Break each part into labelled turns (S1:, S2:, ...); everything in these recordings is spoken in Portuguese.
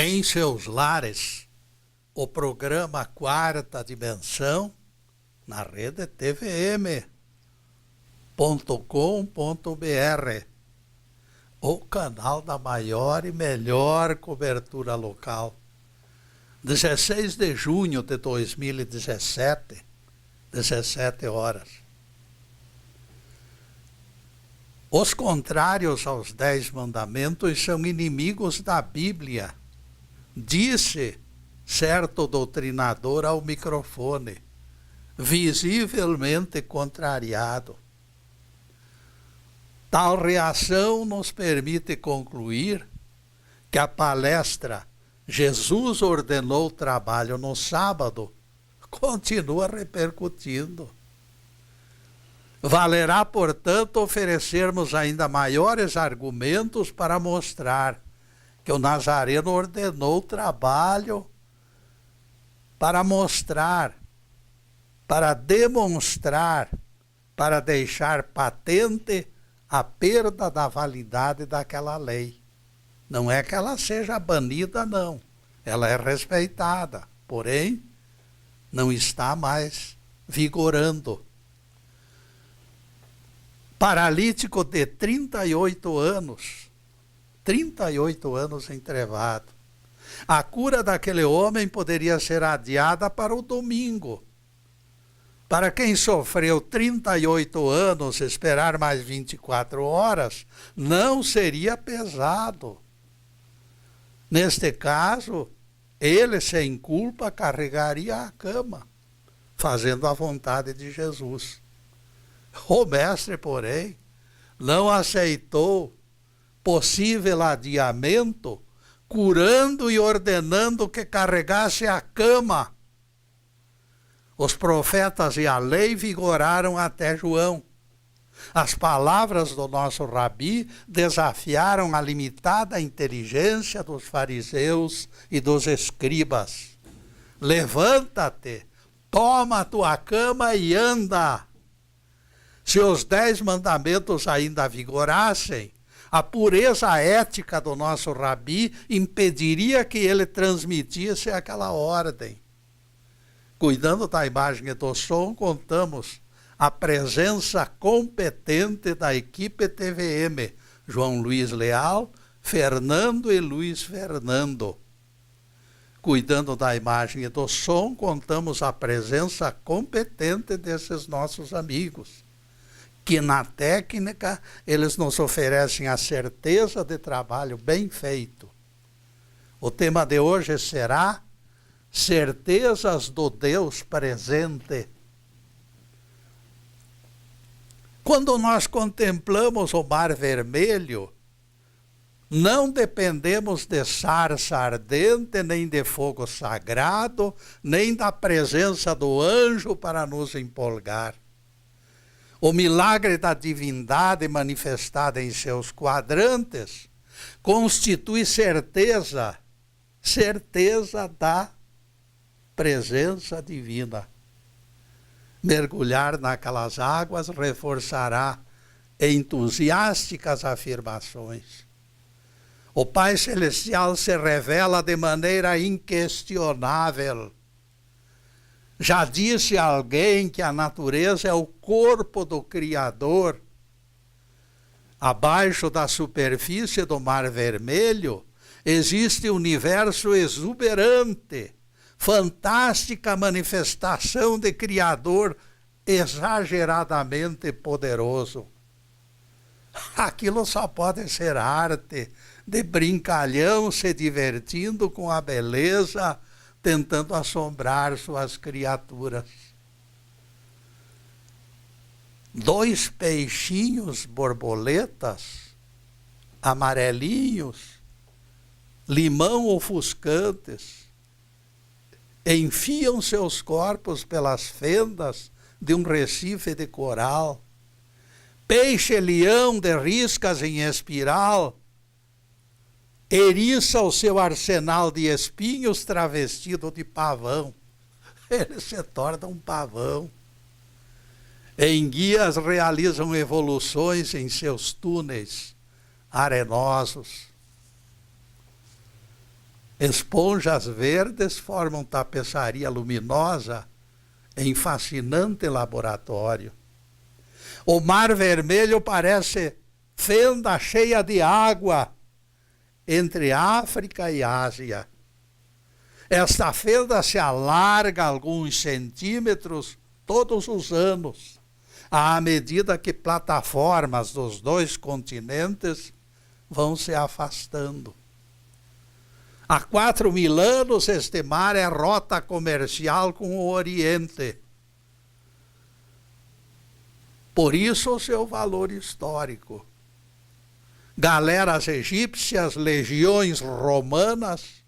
S1: em seus lares o programa Quarta Dimensão na rede tvm.com.br, o canal da maior e melhor cobertura local. 16 de junho de 2017, 17 horas. Os contrários aos 10 mandamentos são inimigos da Bíblia, disse certo doutrinador ao microfone, visivelmente contrariado. Tal reação nos permite concluir que a palestra Jesus ordenou trabalho no sábado continua repercutindo. Valerá, portanto, oferecermos ainda maiores argumentos para mostrar que o Nazareno ordenou trabalho para mostrar, para demonstrar, para deixar patente a perda da validade daquela lei. Não é que ela seja banida, não. Ela é respeitada, porém, não está mais vigorando. Paralítico de 38 anos entrevado. A cura daquele homem poderia ser adiada para o domingo. Para quem sofreu 38 anos, esperar mais 24 horas não seria pesado. Neste caso, ele, sem culpa, carregaria a cama, fazendo a vontade de Jesus. O mestre, porém, não aceitou possível adiamento, curando e ordenando que carregasse a cama. Os profetas e a lei vigoraram até João. As palavras do nosso rabi desafiaram a limitada inteligência dos fariseus e dos escribas. Levanta-te, toma a tua cama e anda. Se os 10 mandamentos ainda vigorassem, a pureza ética do nosso rabi impediria que ele transmitisse aquela ordem. Cuidando da imagem e do som, contamos a presença competente da equipe TVM, João Luiz Leal, Fernando e Luiz Fernando. Cuidando da imagem e do som, contamos a presença competente desses nossos amigos, que na técnica eles nos oferecem a certeza de trabalho bem feito. O tema de hoje será certezas do Deus presente. Quando nós contemplamos o Mar Vermelho, não dependemos de sarça ardente, nem de fogo sagrado, nem da presença do anjo para nos empolgar. O milagre da divindade manifestada em seus quadrantes constitui certeza da presença divina. Mergulhar naquelas águas reforçará entusiásticas afirmações. O Pai Celestial se revela de maneira inquestionável. Já disse alguém que a natureza é o corpo do Criador. Abaixo da superfície do Mar Vermelho existe um universo exuberante, fantástica manifestação de Criador exageradamente poderoso. Aquilo só pode ser arte de brincalhão se divertindo com a beleza, tentando assombrar suas criaturas. 2 peixinhos borboletas, amarelinhos, limão ofuscantes, enfiam seus corpos pelas fendas de um recife de coral. Peixe-leão de riscas em espiral eriça o seu arsenal de espinhos travestido de pavão. Ele se torna um pavão. Enguias realizam evoluções em seus túneis arenosos. Esponjas verdes formam tapeçaria luminosa em fascinante laboratório. O Mar Vermelho parece fenda cheia de água entre África e Ásia. Esta fenda se alarga alguns centímetros todos os anos, à medida que plataformas dos dois continentes vão se afastando. Há 4.000 anos este mar é rota comercial com o Oriente. Por isso o seu valor histórico. Galeras egípcias, legiões romanas,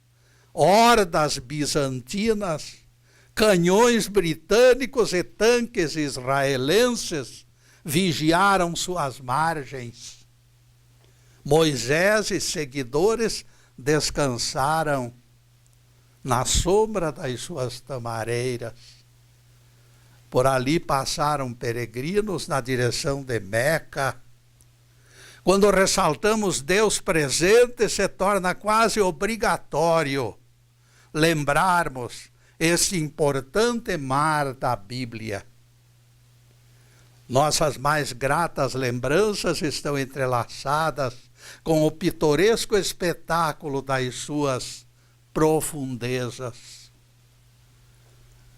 S1: hordas bizantinas, canhões britânicos e tanques israelenses vigiaram suas margens. Moisés e seguidores descansaram na sombra das suas tamareiras. Por ali passaram peregrinos na direção de Meca. Quando ressaltamos Deus presente, se torna quase obrigatório lembrarmos esse importante mar da Bíblia. Nossas mais gratas lembranças estão entrelaçadas com o pitoresco espetáculo das suas profundezas.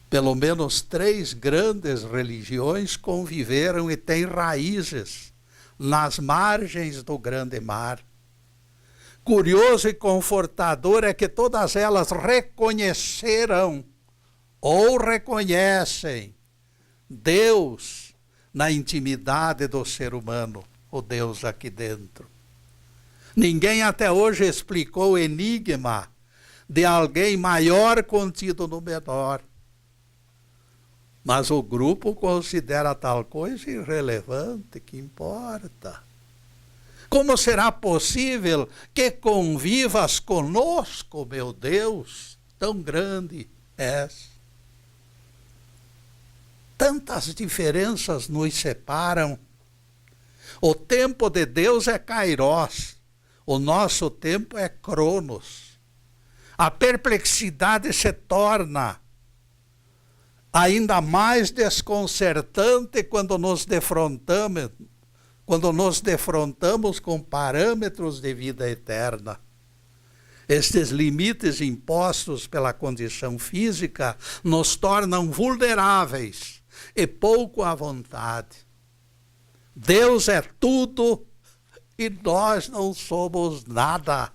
S1: Pelo menos 3 grandes religiões conviveram e têm raízes nas margens do grande mar. Curioso e confortador é que todas elas reconheceram ou reconhecem Deus na intimidade do ser humano, o Deus aqui dentro. Ninguém até hoje explicou o enigma de alguém maior contido no menor. Mas o grupo considera tal coisa irrelevante, que importa. Como será possível que convivas conosco, meu Deus, tão grande és? Tantas diferenças nos separam. O tempo de Deus é Kairós, o nosso tempo é Cronos. A perplexidade se torna ainda mais desconcertante quando nos defrontamos com parâmetros de vida eterna. Estes limites impostos pela condição física nos tornam vulneráveis e pouco à vontade. Deus é tudo e nós não somos nada.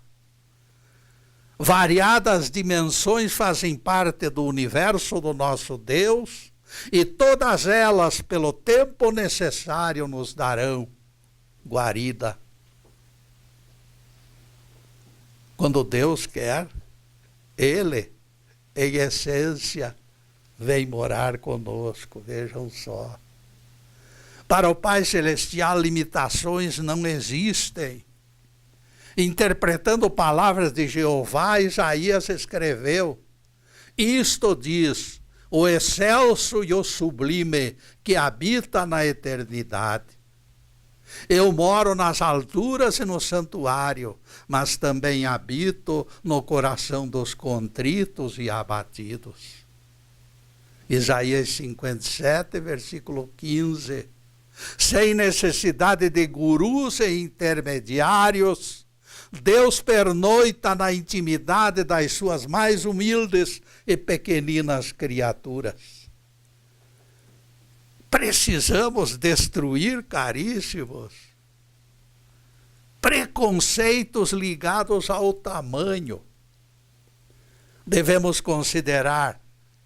S1: Variadas dimensões fazem parte do universo do nosso Deus e todas elas, pelo tempo necessário, nos darão guarida. Quando Deus quer, Ele, em essência, vem morar conosco. Vejam só. Para o Pai Celestial, limitações não existem. Interpretando palavras de Jeová, Isaías escreveu: isto diz o excelso e o sublime que habita na eternidade. Eu moro nas alturas e no santuário, mas também habito no coração dos contritos e abatidos. Isaías 57, versículo 15. Sem necessidade de gurus e intermediários, Deus pernoita na intimidade das suas mais humildes e pequeninas criaturas. Precisamos destruir, caríssimos, preconceitos ligados ao tamanho. Devemos considerar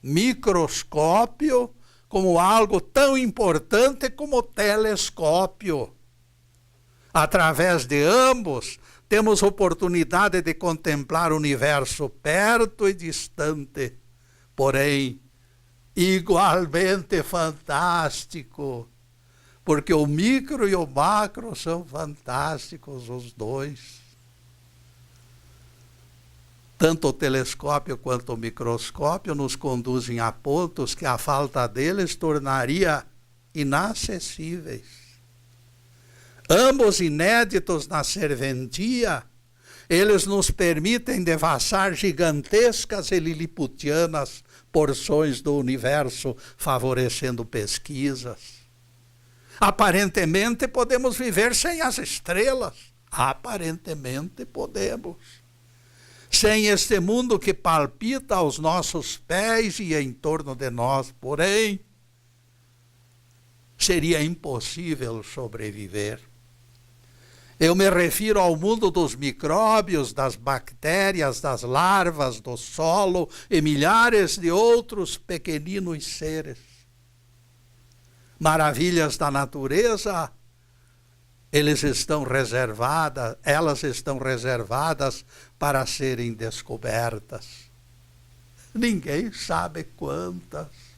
S1: microscópio como algo tão importante como o telescópio. Através de ambos, temos oportunidade de contemplar o universo perto e distante, porém, igualmente fantástico, porque o micro e o macro são fantásticos, os dois. Tanto o telescópio quanto o microscópio nos conduzem a pontos que a falta deles tornaria inacessíveis. Ambos inéditos na serventia eles nos permitem devassar gigantescas e liliputianas porções do universo, favorecendo pesquisas. Aparentemente podemos viver sem as estrelas. Aparentemente podemos. Sem este mundo que palpita aos nossos pés e em torno de nós, porém, seria impossível sobreviver. Eu me refiro ao mundo dos micróbios, das bactérias, das larvas, do solo e milhares de outros pequeninos seres. Maravilhas da natureza, elas estão reservadas para serem descobertas. Ninguém sabe quantas.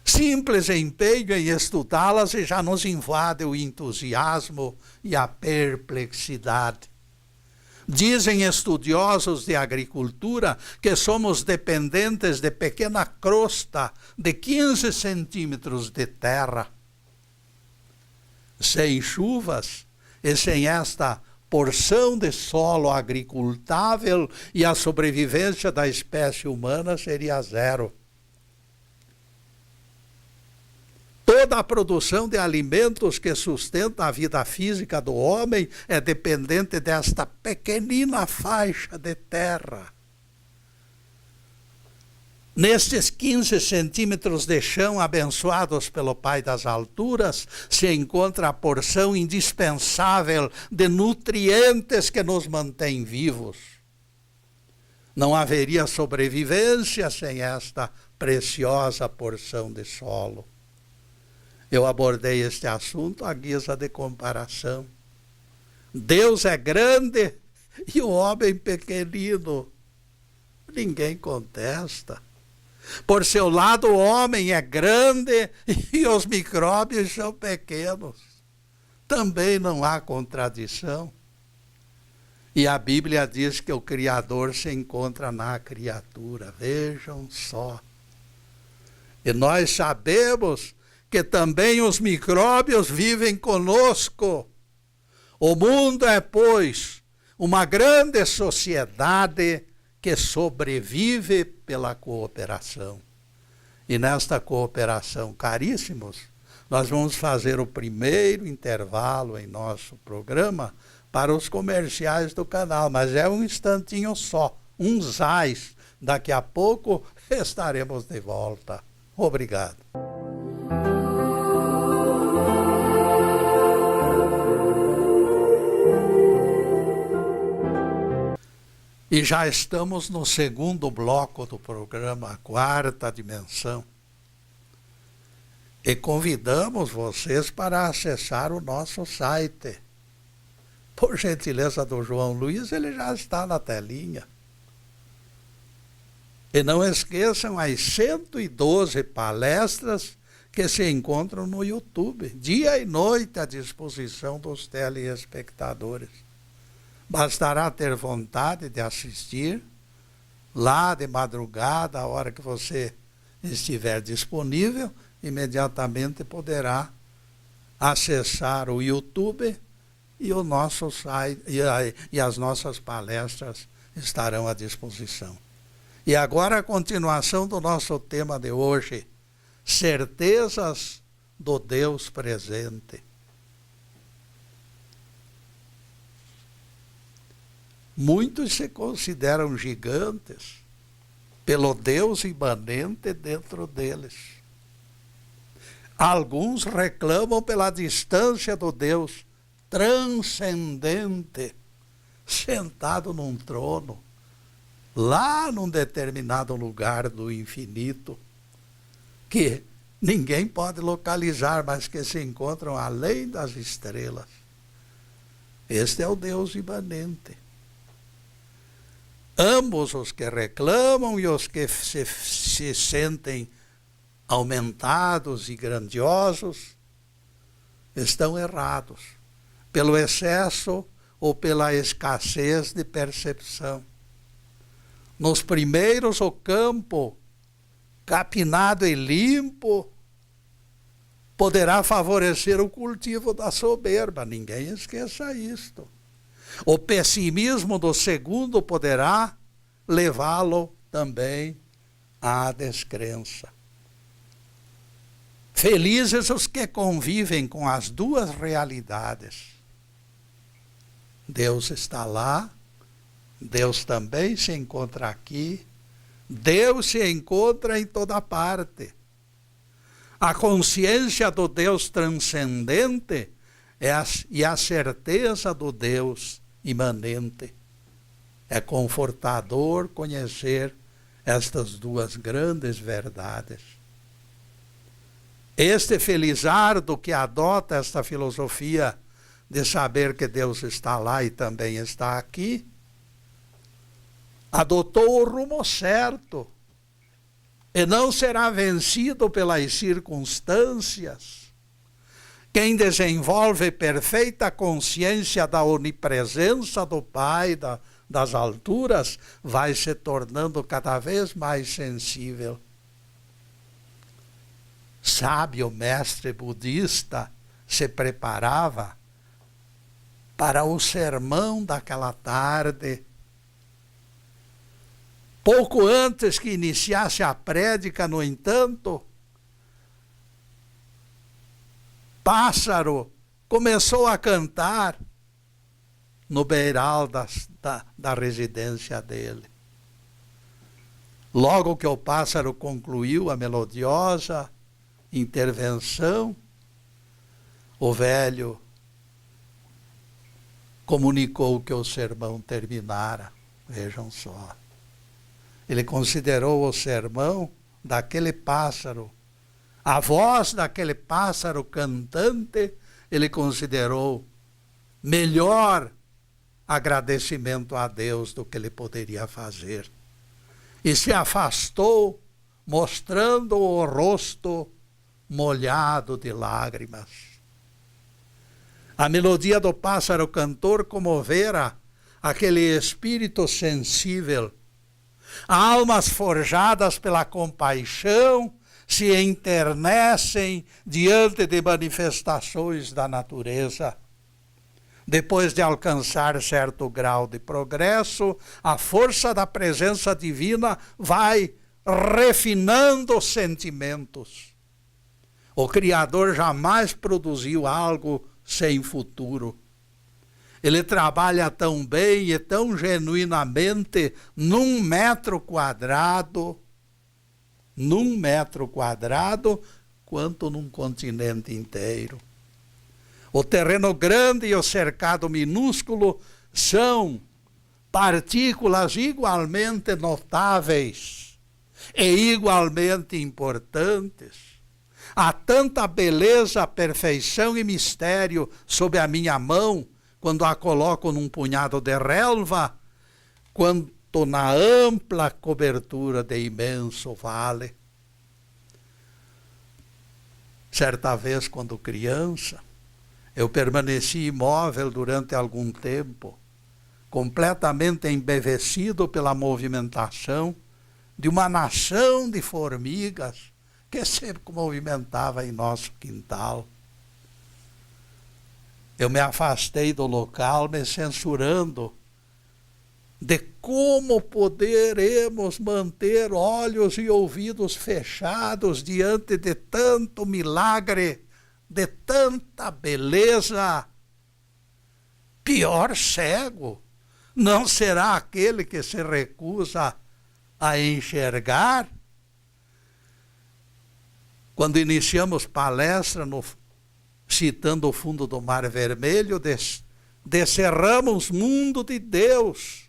S1: Simples empenho em estudá-las e já nos invade o entusiasmo e a perplexidade. Dizem estudiosos de agricultura que somos dependentes de pequena crosta de 15 centímetros de terra. Sem chuvas e sem esta porção de solo agricultável e a sobrevivência da espécie humana seria zero. Toda a produção de alimentos que sustenta a vida física do homem é dependente desta pequenina faixa de terra. Nestes 15 centímetros de chão abençoados pelo Pai das alturas, se encontra a porção indispensável de nutrientes que nos mantém vivos. Não haveria sobrevivência sem esta preciosa porção de solo. Eu abordei este assunto à guisa de comparação. Deus é grande e o homem pequenino. Ninguém contesta. Por seu lado, o homem é grande e os micróbios são pequenos. Também não há contradição. E a Bíblia diz que o Criador se encontra na criatura. Vejam só. E nós sabemos que também os micróbios vivem conosco. O mundo é, pois, uma grande sociedade que sobrevive pela cooperação. E nesta cooperação, caríssimos, nós vamos fazer o primeiro intervalo em nosso programa para os comerciais do canal, mas é um instantinho só, uns ais. Daqui a pouco estaremos de volta. Obrigado. E já estamos no segundo bloco do programa, a quarta dimensão. E convidamos vocês para acessar o nosso site. Por gentileza do João Luiz, ele já está na telinha. E não esqueçam as 112 palestras que se encontram no YouTube, dia e noite à disposição dos telespectadores. Bastará ter vontade de assistir lá de madrugada, a hora que você estiver disponível, imediatamente poderá acessar o YouTube e o nosso site e as nossas palestras estarão à disposição. E agora a continuação do nosso tema de hoje, certezas do Deus presente. Muitos se consideram gigantes pelo Deus imanente dentro deles. Alguns reclamam pela distância do Deus transcendente, sentado num trono, lá num determinado lugar do infinito, que ninguém pode localizar, mas que se encontram além das estrelas. Este é o Deus imanente. Ambos os que reclamam e os que se sentem aumentados e grandiosos estão errados, pelo excesso ou pela escassez de percepção. Nos primeiros, o campo, capinado e limpo, poderá favorecer o cultivo da soberba. Ninguém esqueça isto. O pessimismo do segundo poderá levá-lo também à descrença. Felizes os que convivem com as duas realidades. Deus está lá, Deus também se encontra aqui, Deus se encontra em toda parte. A consciência do Deus transcendente e a certeza do Deus imanente. É confortador conhecer estas duas grandes verdades. Este felizardo que adota esta filosofia de saber que Deus está lá e também está aqui, adotou o rumo certo e não será vencido pelas circunstâncias. Quem desenvolve perfeita consciência da onipresença do Pai, das alturas, vai se tornando cada vez mais sensível. Sábio mestre budista se preparava para o sermão daquela tarde. Pouco antes que iniciasse a prédica, no entanto, pássaro começou a cantar no beiral da residência dele. Logo que o pássaro concluiu a melodiosa intervenção, o velho comunicou que o sermão terminara. Vejam só. Ele considerou o sermão daquele pássaro, a voz daquele pássaro cantante, ele considerou melhor agradecimento a Deus do que ele poderia fazer. E se afastou, mostrando o rosto molhado de lágrimas. A melodia do pássaro cantor comovera aquele espírito sensível. Almas forjadas pela compaixão se enternecem diante de manifestações da natureza. Depois de alcançar certo grau de progresso, a força da presença divina vai refinando os sentimentos. O Criador jamais produziu algo sem futuro. Ele trabalha tão bem e tão genuinamente num metro quadrado, quanto num continente inteiro. O terreno grande e o cercado minúsculo são partículas igualmente notáveis e igualmente importantes. Há tanta beleza, perfeição e mistério sob a minha mão, quando a coloco num punhado de relva, quanto na ampla cobertura de imenso vale. Certa vez, quando criança, eu permaneci imóvel durante algum tempo, completamente embevecido pela movimentação de uma nação de formigas que sempre movimentava em nosso quintal. Eu me afastei do local, me censurando de como poderemos manter olhos e ouvidos fechados diante de tanto milagre, de tanta beleza. Pior cego não será aquele que se recusa a enxergar? Quando iniciamos palestra, citando o fundo do Mar Vermelho, descerramos o mundo de Deus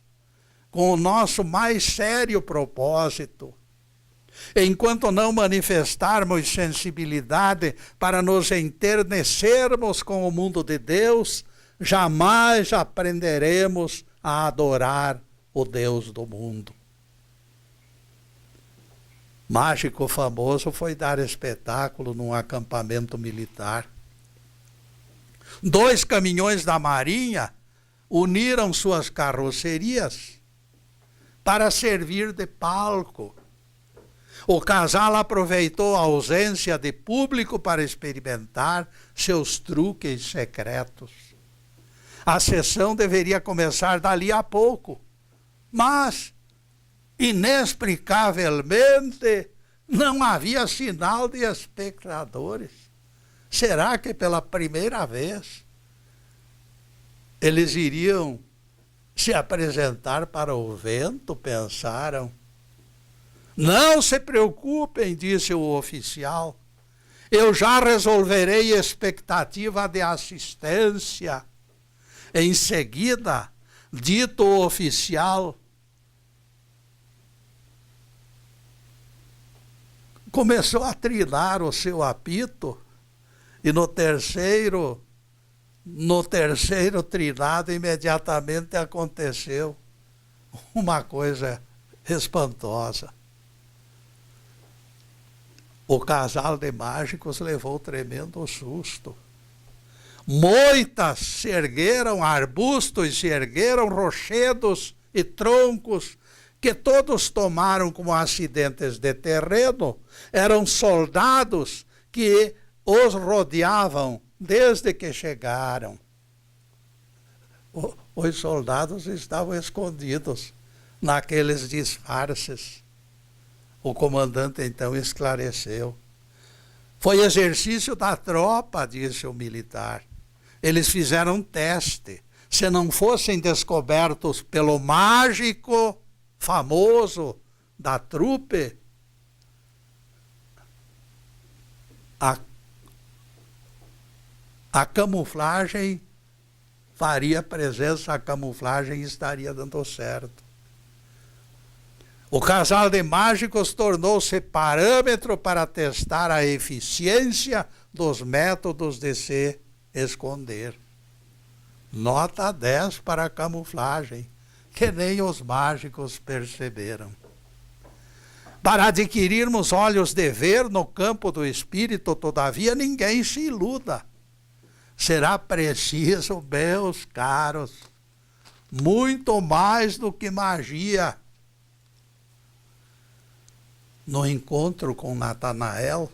S1: com o nosso mais sério propósito. Enquanto não manifestarmos sensibilidade para nos enternecermos com o mundo de Deus, jamais aprenderemos a adorar o Deus do mundo. Mágico famoso foi dar espetáculo num acampamento militar. 2 caminhões da Marinha uniram suas carrocerias para servir de palco. O casal aproveitou a ausência de público para experimentar seus truques secretos. A sessão deveria começar dali a pouco. Mas, inexplicavelmente, não havia sinal de espectadores. Será que pela primeira vez eles iriam se apresentar para o vento, pensaram? Não se preocupem, disse o oficial. Eu já resolverei expectativa de assistência. Em seguida, dito o oficial, começou a trinar o seu apito, e no terceiro trinado, imediatamente aconteceu uma coisa espantosa. O casal de mágicos levou tremendo susto. Moitas se ergueram, arbustos se ergueram, rochedos e troncos, que todos tomaram como acidentes de terreno. Eram soldados que os rodeavam desde que chegaram. Os soldados estavam escondidos naqueles disfarces. O comandante então esclareceu. Foi exercício da tropa, disse o militar. Eles fizeram um teste. Se não fossem descobertos pelo mágico famoso da trupe, a camuflagem faria presença, a camuflagem estaria dando certo. O casal de mágicos tornou-se parâmetro para testar a eficiência dos métodos de se esconder. Nota 10 para a camuflagem, que nem os mágicos perceberam. Para adquirirmos olhos de ver no campo do espírito, todavia, ninguém se iluda. Será preciso, meus caros, muito mais do que magia. No encontro com Natanael,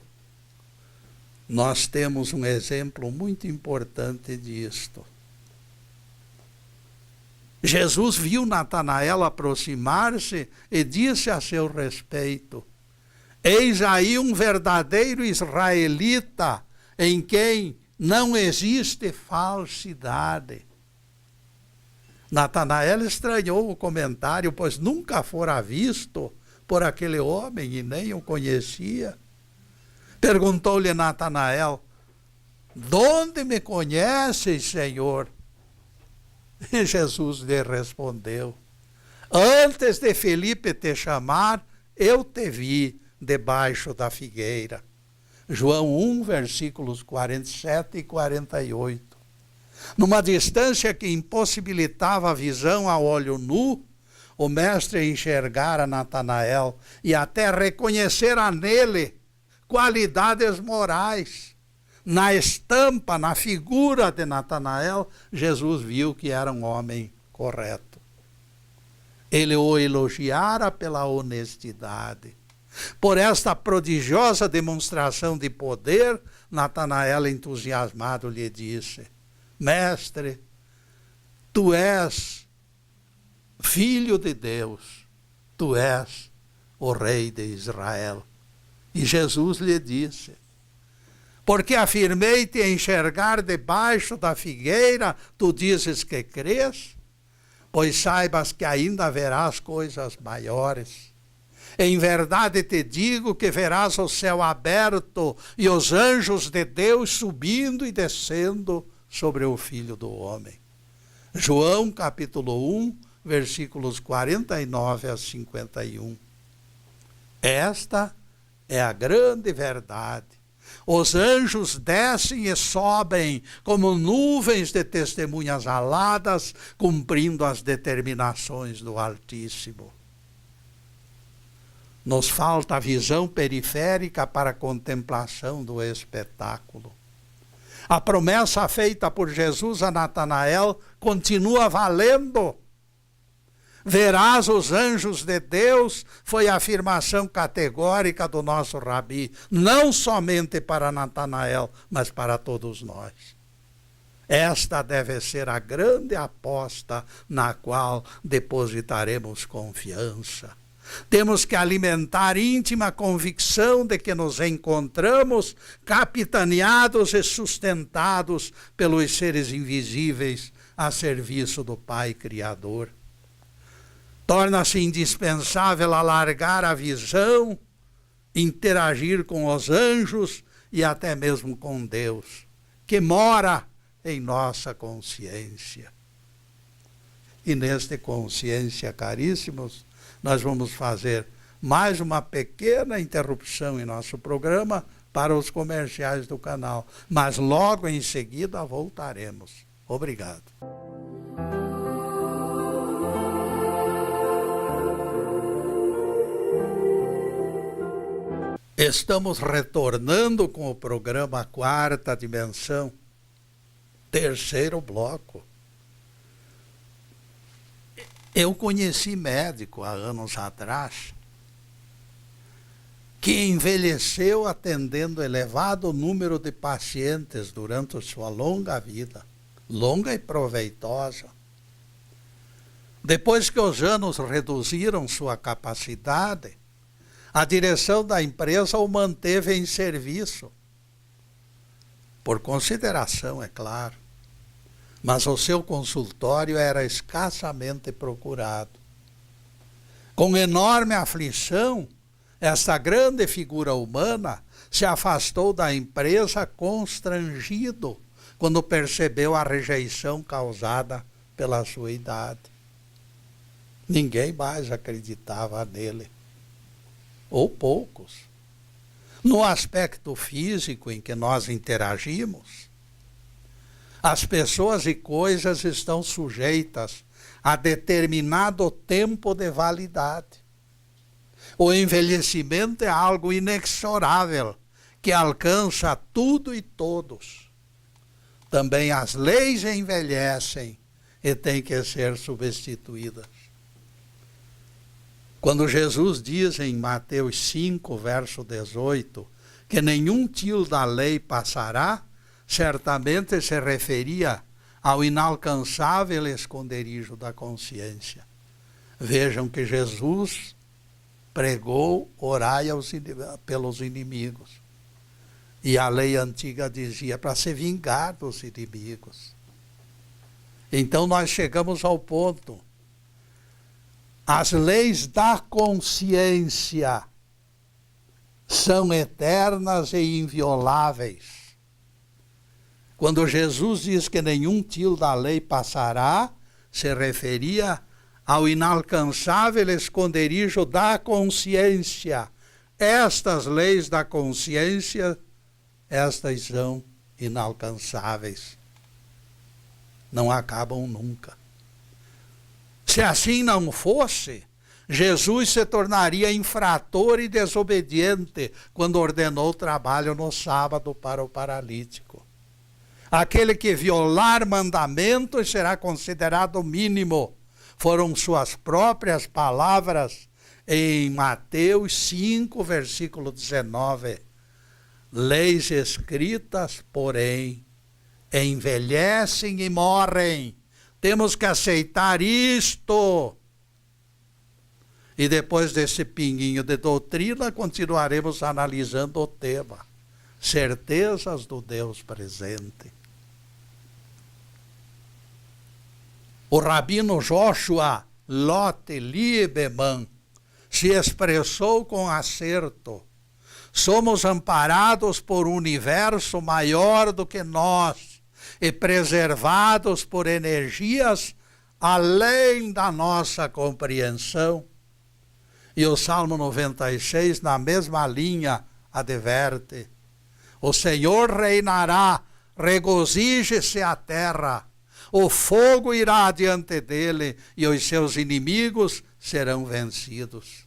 S1: nós temos um exemplo muito importante disto. Jesus viu Natanael aproximar-se e disse a seu respeito: eis aí um verdadeiro israelita em quem não existe falsidade. Natanael estranhou o comentário, pois nunca fora visto por aquele homem e nem o conhecia. Perguntou-lhe Natanael: de onde me conheces, Senhor? E Jesus lhe respondeu: antes de Felipe te chamar, eu te vi debaixo da figueira. João 1, versículos 47 e 48. Numa distância que impossibilitava a visão a olho nu, o mestre enxergara Natanael e até reconhecera nele qualidades morais. Na estampa, na figura de Natanael, Jesus viu que era um homem correto. Ele o elogiara pela honestidade. Por esta prodigiosa demonstração de poder, Natanael, entusiasmado, lhe disse: mestre, tu és filho de Deus, tu és o rei de Israel. E Jesus lhe disse: porque afirmei-te enxergar debaixo da figueira, tu dizes que crês? Pois saibas que ainda verás coisas maiores. Em verdade te digo que verás o céu aberto e os anjos de Deus subindo e descendo sobre o Filho do Homem. João capítulo 1, versículos 49 a 51. Esta é a grande verdade. Os anjos descem e sobem como nuvens de testemunhas aladas, cumprindo as determinações do Altíssimo. Nos falta a visão periférica para a contemplação do espetáculo. A promessa feita por Jesus a Natanael continua valendo. Verás os anjos de Deus, foi a afirmação categórica do nosso Rabi, não somente para Natanael, mas para todos nós. Esta deve ser a grande aposta na qual depositaremos confiança. Temos que alimentar íntima convicção de que nos encontramos capitaneados e sustentados pelos seres invisíveis a serviço do Pai Criador. Torna-se indispensável alargar a visão, interagir com os anjos e até mesmo com Deus, que mora em nossa consciência. E nesta consciência, caríssimos, nós vamos fazer mais uma pequena interrupção em nosso programa para os comerciais do canal, mas logo em seguida voltaremos. Obrigado. Estamos retornando com o programa Quarta Dimensão, terceiro bloco. Eu conheci médico há anos atrás que envelheceu atendendo elevado número de pacientes durante sua longa vida, longa e proveitosa. Depois que os anos reduziram sua capacidade, a direção da empresa o manteve em serviço, por consideração, é claro. Mas o seu consultório era escassamente procurado. Com enorme aflição, esta grande figura humana se afastou da empresa constrangido quando percebeu a rejeição causada pela sua idade. Ninguém mais acreditava nele, ou poucos. No aspecto físico em que nós interagimos, as pessoas e coisas estão sujeitas a determinado tempo de validade. O envelhecimento é algo inexorável, que alcança tudo e todos. Também as leis envelhecem e têm que ser substituídas. Quando Jesus diz em Mateus 5, verso 18, que nenhum tio da lei passará, certamente se referia ao inalcançável esconderijo da consciência. Vejam que Jesus pregou, orai pelos inimigos. E a lei antiga dizia para se vingar dos inimigos. Então nós chegamos ao ponto. As leis da consciência são eternas e invioláveis. Quando Jesus diz que nenhum tio da lei passará, se referia ao inalcançável esconderijo da consciência. Estas leis da consciência, estas são inalcançáveis. Não acabam nunca. Se assim não fosse, Jesus se tornaria infrator e desobediente quando ordenou trabalho no sábado para o paralítico. Aquele que violar mandamentos será considerado mínimo. Foram suas próprias palavras em Mateus 5, versículo 19. Leis escritas, porém, envelhecem e morrem. Temos que aceitar isto. E depois desse pinguinho de doutrina, continuaremos analisando o tema. Certezas do Deus presente. O rabino Joshua Lotte Lieberman se expressou com acerto. Somos amparados por um universo maior do que nós e preservados por energias além da nossa compreensão. E o Salmo 96, na mesma linha, adverte: o Senhor reinará, regozije-se a terra. O fogo irá diante dele e os seus inimigos serão vencidos.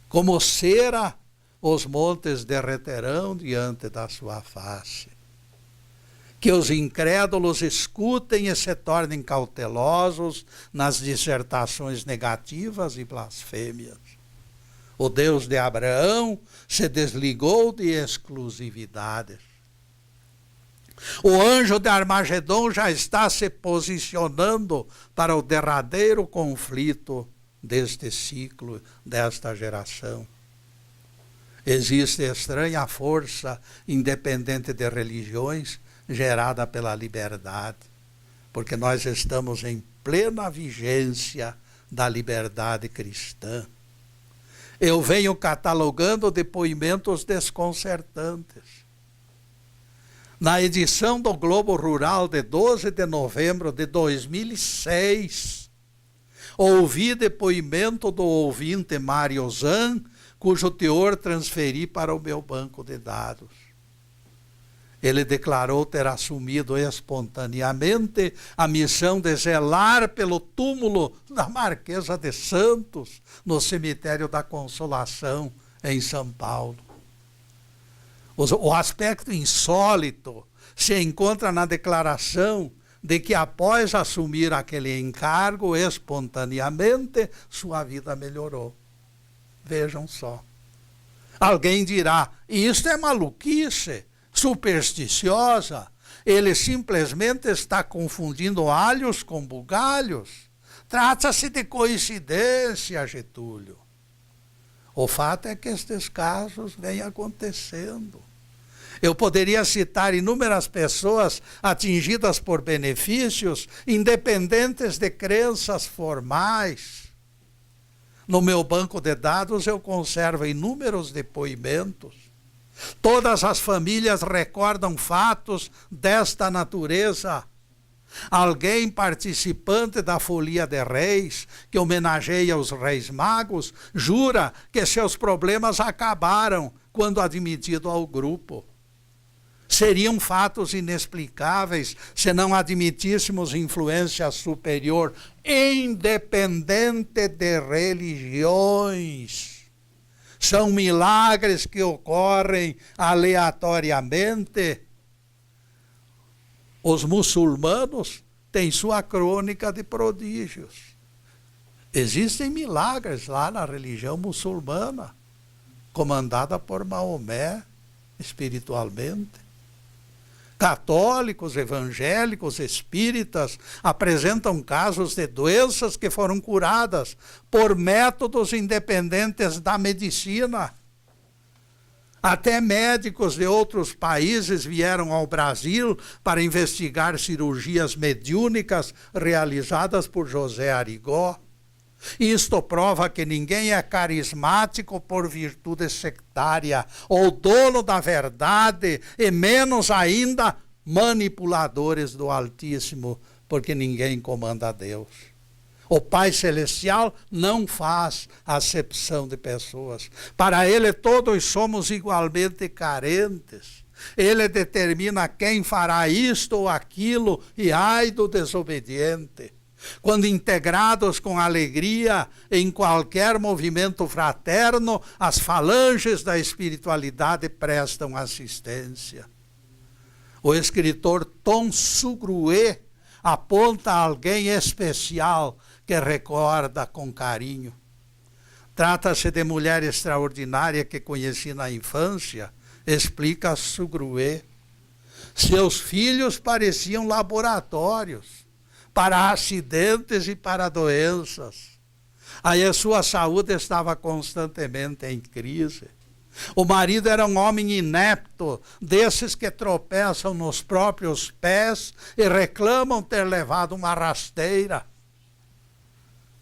S1: Como cera, os montes derreterão diante da sua face. Que os incrédulos escutem e se tornem cautelosos nas dissertações negativas e blasfêmias. O Deus de Abraão se desligou de exclusividades. O anjo de Armagedon já está se posicionando para o derradeiro conflito deste ciclo, desta geração. Existe estranha força, independente de religiões, gerada pela liberdade, porque nós estamos em plena vigência da liberdade cristã. Eu venho catalogando depoimentos desconcertantes. Na edição do Globo Rural de 12 de novembro de 2006, ouvi depoimento do ouvinte Mário Zan, cujo teor transferi para o meu banco de dados. Ele declarou ter assumido espontaneamente a missão de zelar pelo túmulo da Marquesa de Santos, no cemitério da Consolação, em São Paulo. O aspecto insólito se encontra na declaração de que, após assumir aquele encargo espontaneamente, sua vida melhorou. Vejam só. Alguém dirá, isso é maluquice, supersticiosa. Ele simplesmente está confundindo alhos com bugalhos. Trata-se de coincidência, Getúlio. O fato é que estes casos vêm acontecendo. Eu poderia citar inúmeras pessoas atingidas por benefícios, independentes de crenças formais. No meu banco de dados eu conservo inúmeros depoimentos. Todas as famílias recordam fatos desta natureza. Alguém participante da Folia de Reis, que homenageia os Reis Magos, jura que seus problemas acabaram quando admitido ao grupo. Seriam fatos inexplicáveis se não admitíssemos influência superior, independente de religiões. São milagres que ocorrem aleatoriamente. Os muçulmanos têm sua crônica de prodígios. Existem milagres lá na religião muçulmana, comandada por Maomé, espiritualmente. Católicos, evangélicos, espíritas apresentam casos de doenças que foram curadas por métodos independentes da medicina. Até médicos de outros países vieram ao Brasil para investigar cirurgias mediúnicas realizadas por José Arigó. Isto prova que ninguém é carismático por virtude sectária, ou dono da verdade, e menos ainda manipuladores do Altíssimo, porque ninguém comanda a Deus. O Pai Celestial não faz acepção de pessoas. Para Ele todos somos igualmente carentes. Ele determina quem fará isto ou aquilo, e ai do desobediente. Quando integrados com alegria em qualquer movimento fraterno, as falanges da espiritualidade prestam assistência. O escritor Tom Sugrue aponta alguém especial que recorda com carinho. Trata-se de mulher extraordinária que conheci na infância, explica Sugrue. Seus filhos pareciam laboratórios para acidentes e para doenças. Aí a sua saúde estava constantemente em crise. O marido era um homem inepto, desses que tropeçam nos próprios pés e reclamam ter levado uma rasteira.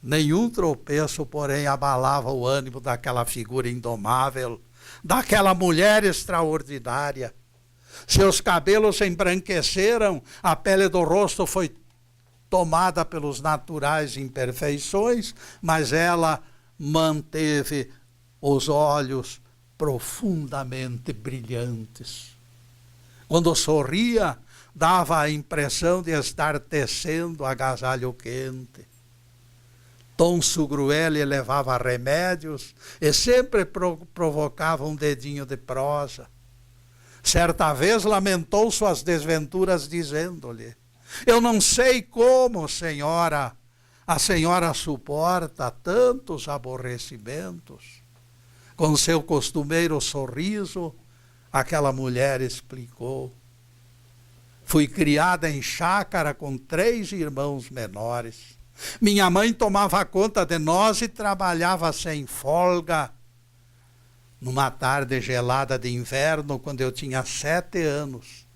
S1: Nenhum tropeço, porém, abalava o ânimo daquela figura indomável, daquela mulher extraordinária. Seus cabelos embranqueceram, a pele do rosto foi tomada pelos naturais imperfeições, mas ela manteve os olhos profundamente brilhantes. Quando sorria, dava a impressão de estar tecendo agasalho quente. Tom Sugrue levava remédios e sempre provocava um dedinho de prosa. Certa vez lamentou suas desventuras, dizendo-lhe: eu não sei como, senhora, a senhora suporta tantos aborrecimentos. Com seu costumeiro sorriso, aquela mulher explicou: Fui criada em chácara com 3 irmãos menores. Minha mãe tomava conta de nós e trabalhava sem folga. Numa tarde gelada de inverno, quando eu tinha 7 anos,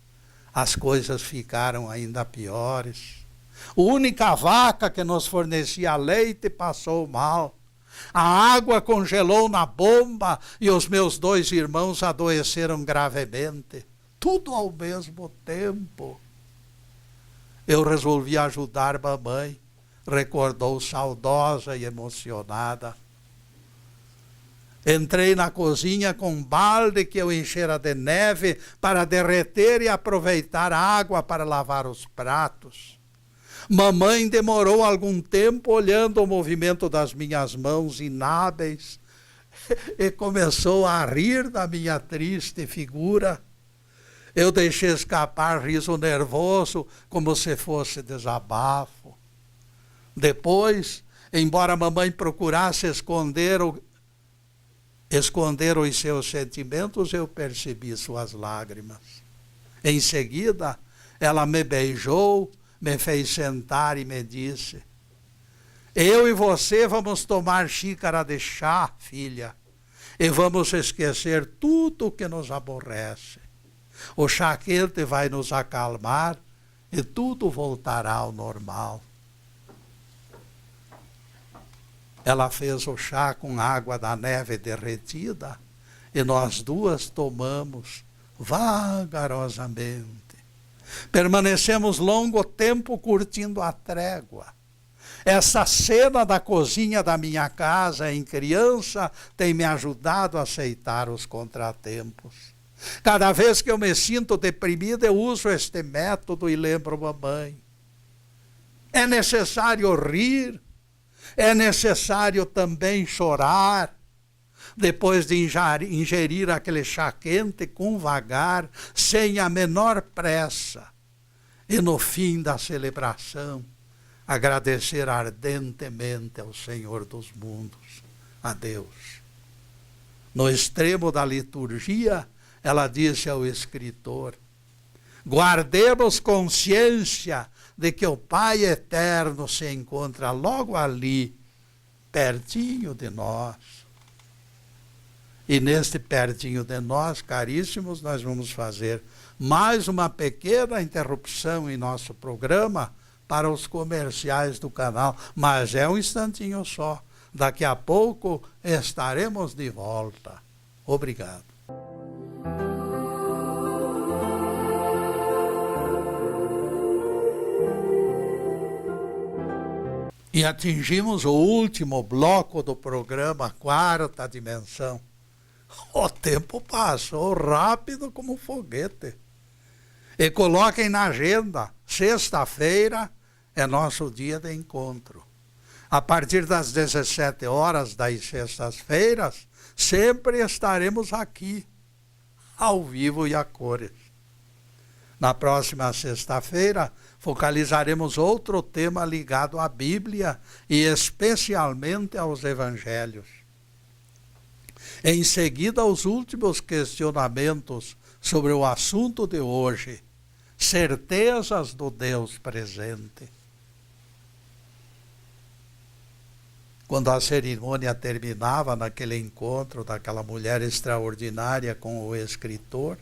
S1: as coisas ficaram ainda piores. A única vaca que nos fornecia leite passou mal. A água congelou na bomba e os meus 2 irmãos adoeceram gravemente. Tudo ao mesmo tempo. Eu resolvi ajudar mamãe, recordou saudosa e emocionada. Entrei na cozinha com um balde que eu enchera de neve para derreter e aproveitar a água para lavar os pratos. Mamãe demorou algum tempo olhando o movimento das minhas mãos inábeis e começou a rir da minha triste figura. Eu deixei escapar riso nervoso, como se fosse desabafo. Depois, embora mamãe procurasse esconder os seus sentimentos, eu percebi suas lágrimas. Em seguida, ela me beijou, me fez sentar e me disse: eu e você vamos tomar xícara de chá, filha, e vamos esquecer tudo que nos aborrece. O chá quente vai nos acalmar e tudo voltará ao normal. Ela fez o chá com água da neve derretida e nós 2 tomamos vagarosamente. Permanecemos longo tempo curtindo a trégua. Essa cena da cozinha da minha casa em criança tem me ajudado a aceitar os contratempos. Cada vez que eu me sinto deprimida, eu uso este método e lembro mamãe. É necessário rir, é necessário também chorar, depois de ingerir aquele chá quente com vagar, sem a menor pressa. E no fim da celebração, agradecer ardentemente ao Senhor dos mundos, a Deus. No extremo da liturgia, ela disse ao escritor: guardemos consciência de que o Pai eterno se encontra logo ali, pertinho de nós. E neste pertinho de nós, caríssimos, nós vamos fazer mais uma pequena interrupção em nosso programa para os comerciais do canal, mas é um instantinho só. Daqui a pouco estaremos de volta. Obrigado. E atingimos o último bloco do programa, Quarta Dimensão. O tempo passou rápido como um foguete. E coloquem na agenda, sexta-feira é nosso dia de encontro. A partir das 17 horas das sextas-feiras, sempre estaremos aqui, ao vivo e a cores. Na próxima sexta-feira, focalizaremos outro tema ligado à Bíblia e especialmente aos Evangelhos. Em seguida, os últimos questionamentos sobre o assunto de hoje, certezas do Deus presente. Quando a cerimônia terminava naquele encontro daquela mulher extraordinária com o escritor,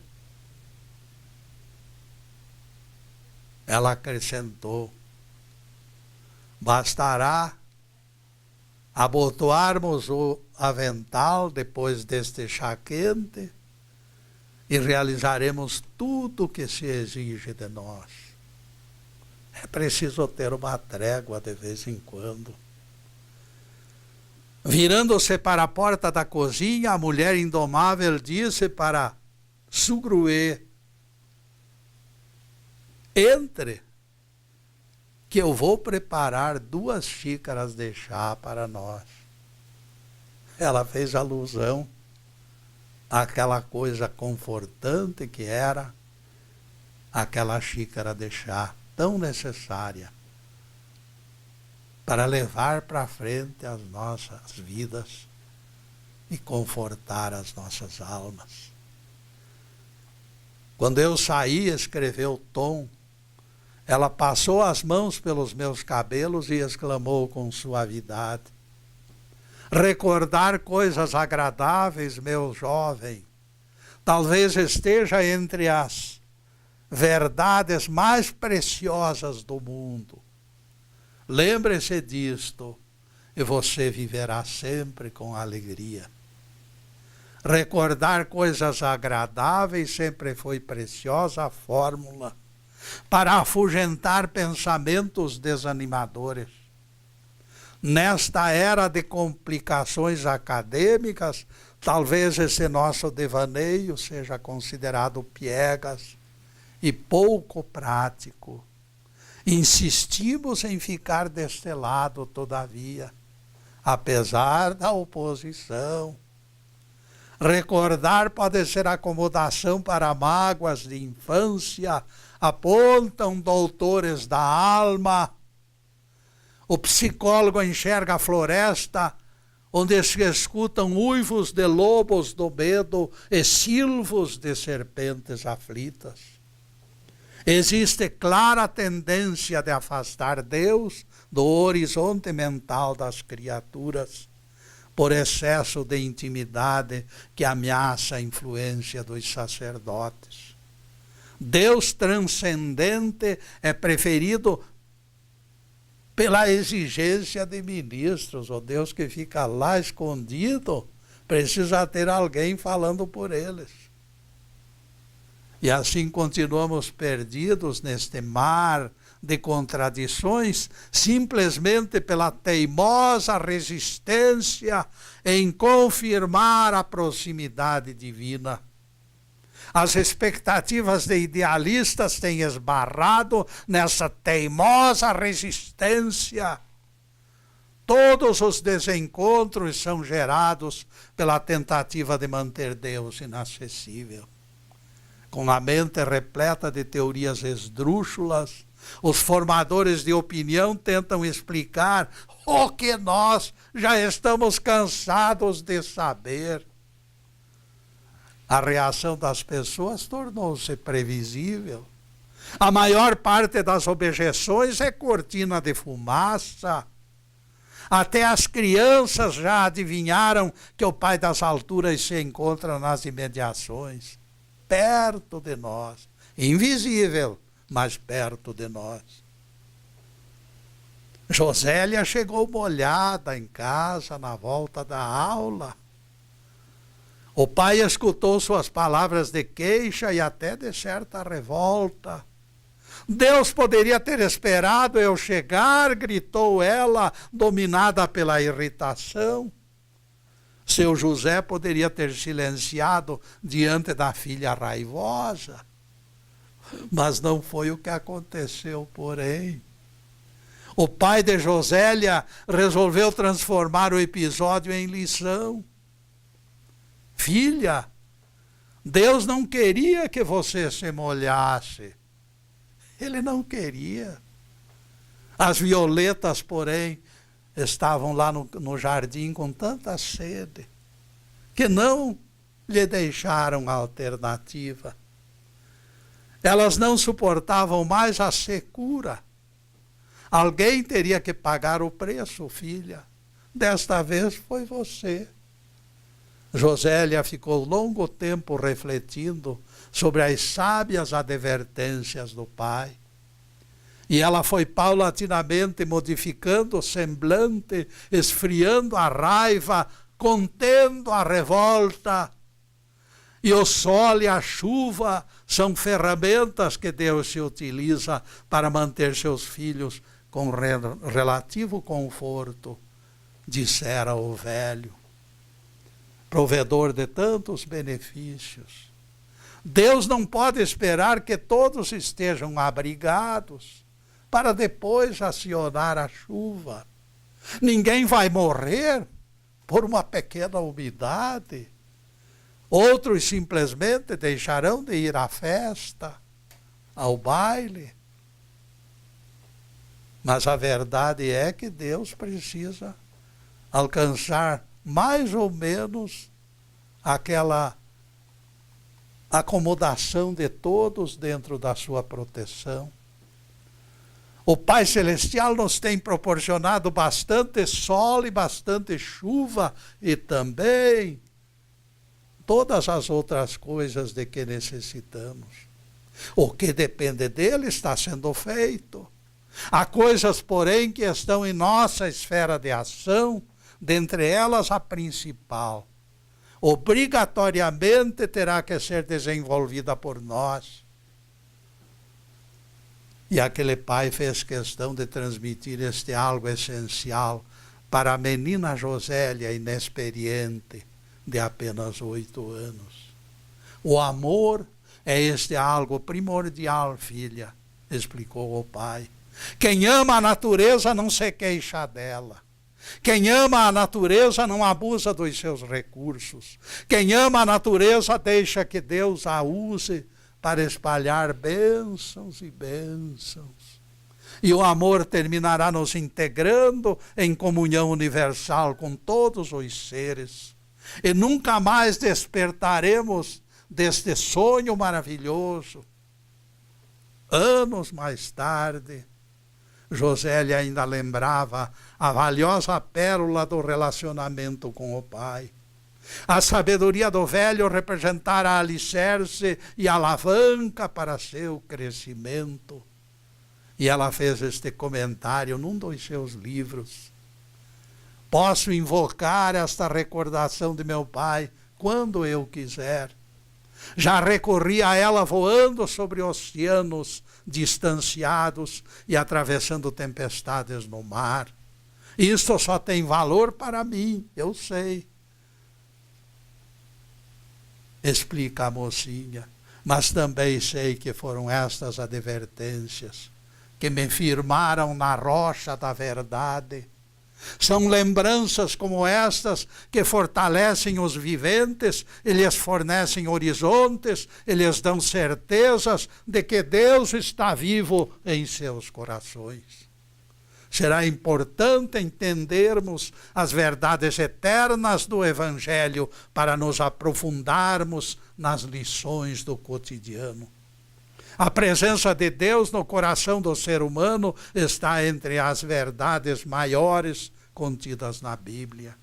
S1: ela acrescentou: bastará abotoarmos o avental depois deste chá quente e realizaremos tudo o que se exige de nós. É preciso ter uma trégua de vez em quando. Virando-se para a porta da cozinha, a mulher indomável disse para Sugruê: entre, que eu vou preparar 2 xícaras de chá para nós. Ela fez alusão àquela coisa confortante que era aquela xícara de chá tão necessária para levar para frente as nossas vidas e confortar as nossas almas. Quando eu saí, escreveu Tom, Ela passou as mãos pelos meus cabelos e exclamou com suavidade: recordar coisas agradáveis, meu jovem, talvez esteja entre as verdades mais preciosas do mundo. Lembre-se disto e você viverá sempre com alegria. Recordar coisas agradáveis sempre foi preciosa fórmula para afugentar pensamentos desanimadores. Nesta era de complicações acadêmicas, talvez esse nosso devaneio seja considerado piegas e pouco prático. Insistimos em ficar deste lado, todavia, apesar da oposição. Recordar pode ser acomodação para mágoas de infância, apontam doutores da alma. O psicólogo enxerga a floresta onde se escutam uivos de lobos do medo e silvos de serpentes aflitas. Existe clara tendência de afastar Deus do horizonte mental das criaturas, por excesso de intimidade que ameaça a influência dos sacerdotes. Deus transcendente é preferido pela exigência de ministros. O Deus que fica lá escondido precisa ter alguém falando por eles. E assim continuamos perdidos neste mar de contradições, simplesmente pela teimosa resistência em confirmar a proximidade divina. As expectativas de idealistas têm esbarrado nessa teimosa resistência. Todos os desencontros são gerados pela tentativa de manter Deus inacessível. Com a mente repleta de teorias esdrúxulas, os formadores de opinião tentam explicar o que nós já estamos cansados de saber. A reação das pessoas tornou-se previsível. A maior parte das objeções é cortina de fumaça. Até as crianças já adivinharam que o Pai das alturas se encontra nas imediações, perto de nós, invisível, mas perto de nós. Josélia chegou molhada em casa na volta da aula. O pai escutou suas palavras de queixa e até de certa revolta. Deus poderia ter esperado eu chegar, gritou ela, dominada pela irritação. Seu José poderia ter silenciado diante da filha raivosa. Mas não foi o que aconteceu, porém. O pai de Josélia resolveu transformar o episódio em lição. Filha, Deus não queria que você se molhasse. Ele não queria. As violetas, porém, estavam lá no jardim com tanta sede que não lhe deixaram alternativa. Elas não suportavam mais a secura. Alguém teria que pagar o preço, filha. Desta vez foi você. Josélia ficou longo tempo refletindo sobre as sábias advertências do pai. E ela foi paulatinamente modificando o semblante, esfriando a raiva, contendo a revolta. E o sol e a chuva são ferramentas que Deus se utiliza para manter seus filhos com relativo conforto, dissera o velho, provedor de tantos benefícios. Deus não pode esperar que todos estejam abrigados para depois acionar a chuva. Ninguém vai morrer por uma pequena umidade. Outros simplesmente deixarão de ir à festa, ao baile. Mas a verdade é que Deus precisa alcançar mais ou menos aquela acomodação de todos dentro da sua proteção. O Pai Celestial nos tem proporcionado bastante sol e bastante chuva e também todas as outras coisas de que necessitamos. O que depende dele está sendo feito. Há coisas, porém, que estão em nossa esfera de ação, dentre elas a principal. Obrigatoriamente terá que ser desenvolvida por nós. E aquele pai fez questão de transmitir este algo essencial para a menina Josélia, inexperiente, de apenas 8 anos. O amor é este algo primordial, filha, explicou o pai. Quem ama a natureza não se queixa dela. Quem ama a natureza não abusa dos seus recursos. Quem ama a natureza deixa que Deus a use para espalhar bênçãos e bênçãos. E o amor terminará nos integrando em comunhão universal com todos os seres. E nunca mais despertaremos deste sonho maravilhoso. Anos mais tarde, Josélia ainda lembrava a valiosa pérola do relacionamento com o pai. A sabedoria do velho representara a alicerce e a alavanca para seu crescimento. E ela fez este comentário num dos seus livros. Posso invocar esta recordação de meu pai quando eu quiser. Já recorri a ela voando sobre oceanos distanciados e atravessando tempestades no mar. Isto só tem valor para mim, eu sei. Explica a mocinha, mas também sei que foram estas advertências que me firmaram na rocha da verdade. São lembranças como estas que fortalecem os viventes e lhes fornecem horizontes e lhes dão certezas de que Deus está vivo em seus corações. Será importante entendermos as verdades eternas do Evangelho para nos aprofundarmos nas lições do cotidiano. A presença de Deus no coração do ser humano está entre as verdades maiores contidas na Bíblia.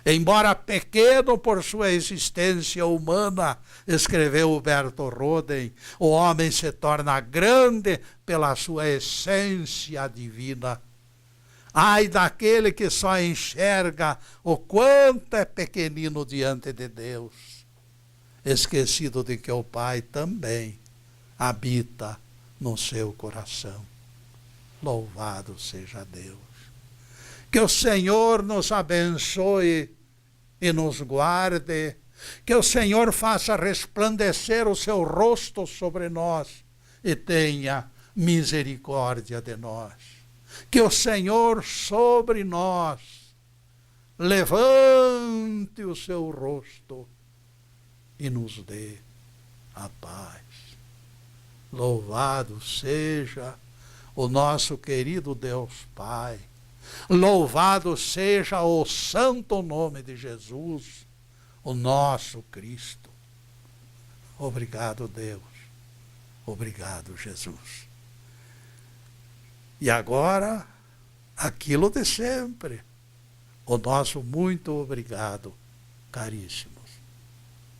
S1: Embora pequeno por sua existência humana, escreveu Huberto Roden, o homem se torna grande pela sua essência divina. Ai daquele que só enxerga o quanto é pequenino diante de Deus, esquecido de que o Pai também habita no seu coração. Louvado seja Deus. Que o Senhor nos abençoe e nos guarde. Que o Senhor faça resplandecer o seu rosto sobre nós e tenha misericórdia de nós. Que o Senhor sobre nós levante o seu rosto e nos dê a paz. Louvado seja o nosso querido Deus Pai. Louvado seja o santo nome de Jesus, o nosso Cristo. Obrigado, Deus. Obrigado, Jesus. E agora, aquilo de sempre. O nosso muito obrigado, caríssimos.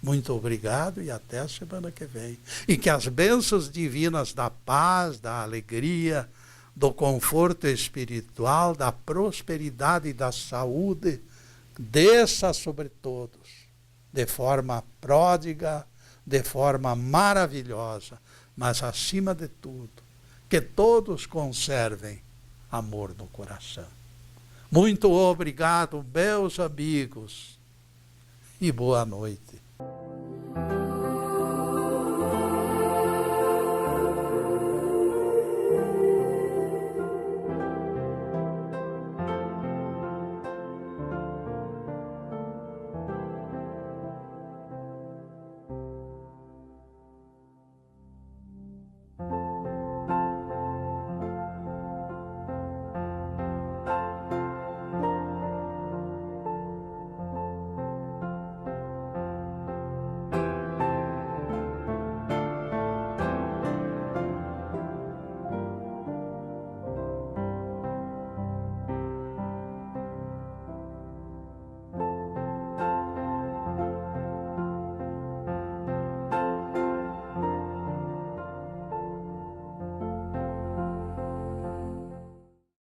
S1: Muito obrigado e até a semana que vem. E que as bênçãos divinas da paz, da alegria, do conforto espiritual, da prosperidade e da saúde desça sobre todos, de forma pródiga, de forma maravilhosa, mas acima de tudo, que todos conservem amor no coração. Muito obrigado, meus amigos, e boa noite.